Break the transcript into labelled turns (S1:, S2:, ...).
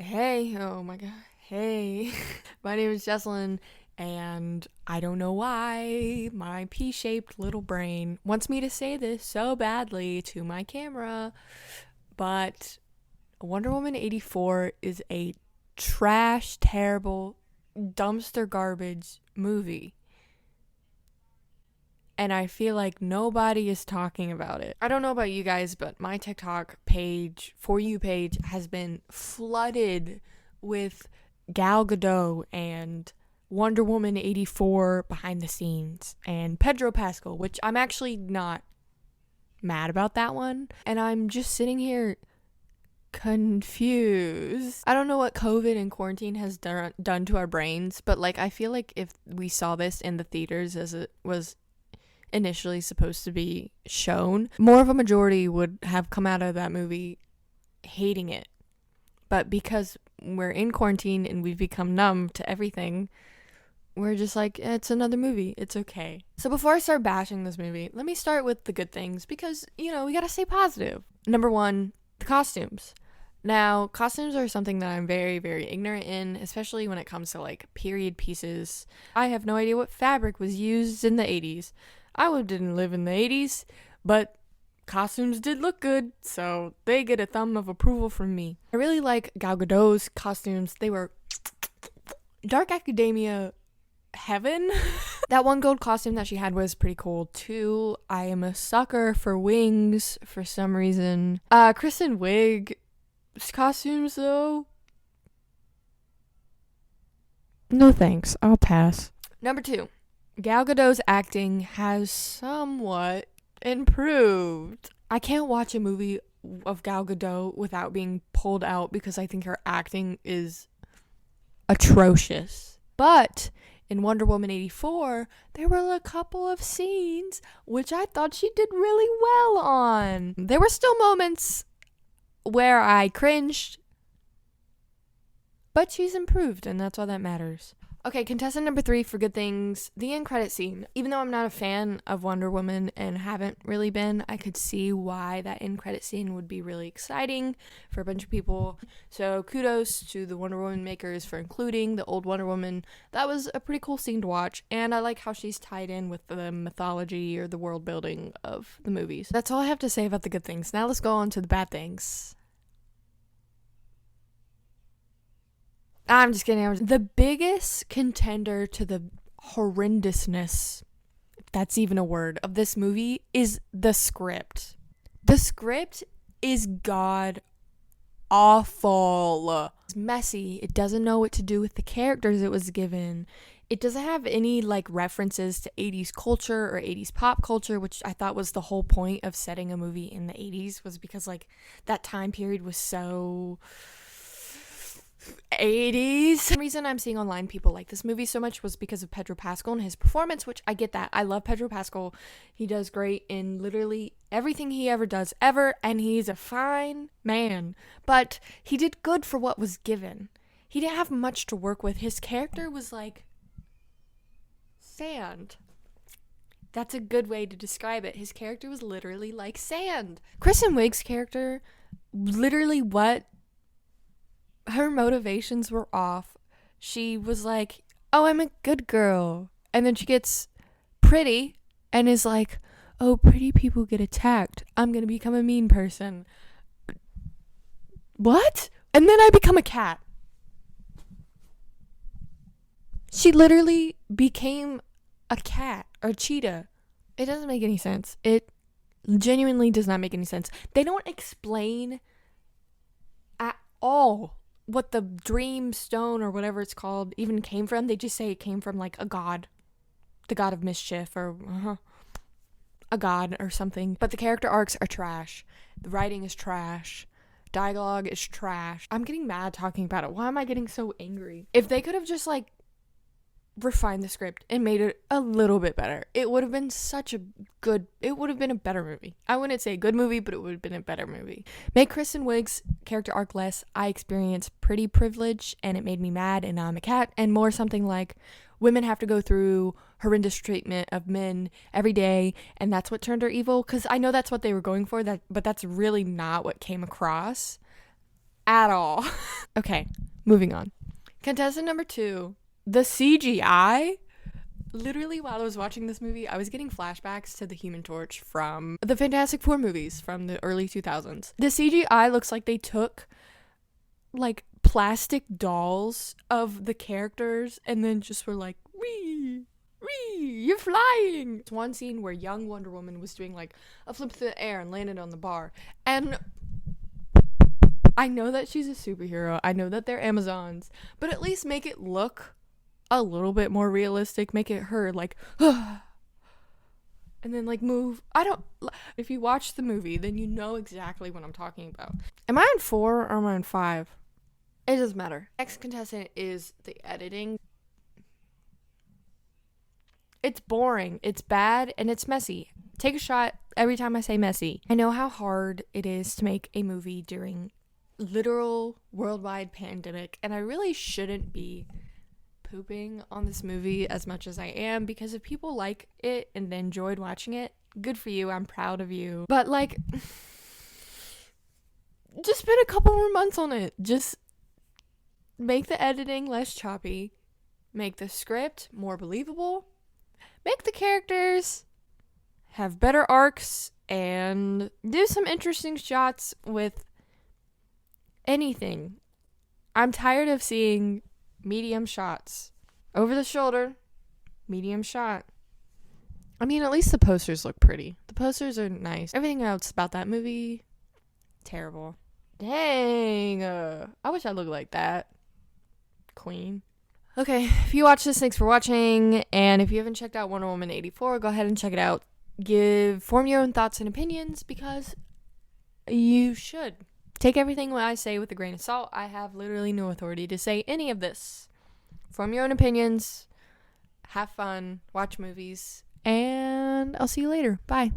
S1: Hey, oh my god. Hey. My name is Jesselyn, and I don't know why my pea shaped little brain wants me to say this so badly to my camera, but Wonder Woman 84 is a trash, terrible, dumpster garbage movie. And I feel like nobody is talking about it. I don't know about you guys, but my TikTok page, For You page, has been flooded with Gal Gadot and Wonder Woman 84 behind the scenes and Pedro Pascal, which I'm actually not mad about that one. And I'm just sitting here confused. I don't know what COVID and quarantine has done to our brains, but like I feel like if we saw this in the theaters as it was initially supposed to be shown, more of a majority would have come out of that movie hating it. But because we're in quarantine and we've become numb to everything, we're just like, it's another movie. It's okay. So before I start bashing this movie, let me start with the good things because, we gotta stay positive. Number one, the costumes. Now, costumes are something that I'm very, very ignorant in, especially when it comes to like period pieces. I have no idea what fabric was used in the 80s. I didn't live in the 80s, but costumes did look good, so they get a thumb of approval from me. I really like Gal Gadot's costumes. They were dark academia heaven. That one gold costume that she had was pretty cool too. I am a sucker for wings for some reason. Kristen Wiig's costumes though, no thanks, I'll pass. Number two, Gal Gadot's acting has somewhat improved. I can't watch a movie of Gal Gadot without being pulled out because I think her acting is atrocious. But in Wonder Woman 84, there were a couple of scenes which I thought she did really well on. There were still moments where I cringed, but she's improved, and that's all that matters. Okay, contestant number 3 for good things, the end credit scene. Even though I'm not a fan of Wonder Woman and haven't really been, I could see why that end credit scene would be really exciting for a bunch of people. So kudos to the Wonder Woman makers for including the old Wonder Woman. That was a pretty cool scene to watch, and I like how she's tied in with the mythology or the world building of the movies. That's all I have to say about the good things. Now let's go on to the bad things. I'm just kidding. The biggest contender to the horrendousness, if that's even a word, of this movie is the script. The script is god awful. It's messy. It doesn't know what to do with the characters it was given. It doesn't have any like references to 80s culture or 80s pop culture, which I thought was the whole point of setting a movie in the 80s, was because like that time period was so 80s. The reason I'm seeing online people like this movie so much was because of Pedro Pascal and his performance, which I get that. I love Pedro Pascal. He does great in literally everything he ever does ever, and he's a fine man. But he did good for what was given. He didn't have much to work with. His character was like sand. That's a good way to describe it. His character was literally like sand. Kristen Wiig's character, literally her motivations were off. She was like, oh, I'm a good girl. And then she gets pretty and is like, oh, pretty people get attacked. I'm going to become a mean person. What? And then I become a cat. She literally became a cat or a cheetah. It doesn't make any sense. It genuinely does not make any sense. They don't explain at all what the dream stone or whatever it's called even came from. They just say it came from like a god, the god of mischief, or a god or something. But the character arcs are trash. The writing is trash. Dialogue is trash. I'm getting mad talking about it. Why am I getting so angry? If they could have just like refined the script and made it a little bit better, it would have been it would have been a better movie. I wouldn't say a good movie, but it would have been a better movie. Make Kristen Wiig's character arc less. I experienced pretty privilege and it made me mad, and now I'm a cat, and more something like women have to go through horrendous treatment of men every day, and that's what turned her evil, because I know that's what they were going for, but that's really not what came across. at all. Okay, moving on. Contestant number 2, the CGI. Literally, while I was watching this movie, I was getting flashbacks to the Human Torch from the Fantastic Four movies from the early 2000s. The CGI looks like they took, like, plastic dolls of the characters and then just were like, wee, you're flying. It's one scene where young Wonder Woman was doing, like, a flip through the air and landed on the bar. And I know that she's a superhero. I know that they're Amazons. But at least make it look a little bit more realistic. Make it her, like, and then, like, move. If you watch the movie, then you know exactly what I'm talking about. Am I on 4 or am I on 5? It doesn't matter. Next contestant is the editing. It's boring, it's bad, and it's messy. Take a shot every time I say messy. I know how hard it is to make a movie during literal worldwide pandemic, and I really shouldn't be pooping on this movie as much as I am, because if people like it and enjoyed watching it, good for you, I'm proud of you. But, like, just spend a couple more months on it. Just make the editing less choppy, make the script more believable, make the characters have better arcs, and do some interesting shots with anything. I'm tired of seeing medium shots. Over the shoulder, medium shot. I mean, at least the posters look pretty. The posters are nice. Everything else about that movie, terrible. Dang. I wish I looked like that. Queen. Okay, if you watch this, thanks for watching. And if you haven't checked out Wonder Woman 84, go ahead and check it out. Form your own thoughts and opinions, because you should. Take everything I say with a grain of salt. I have literally no authority to say any of this. Form your own opinions. Have fun. Watch movies. And I'll see you later. Bye.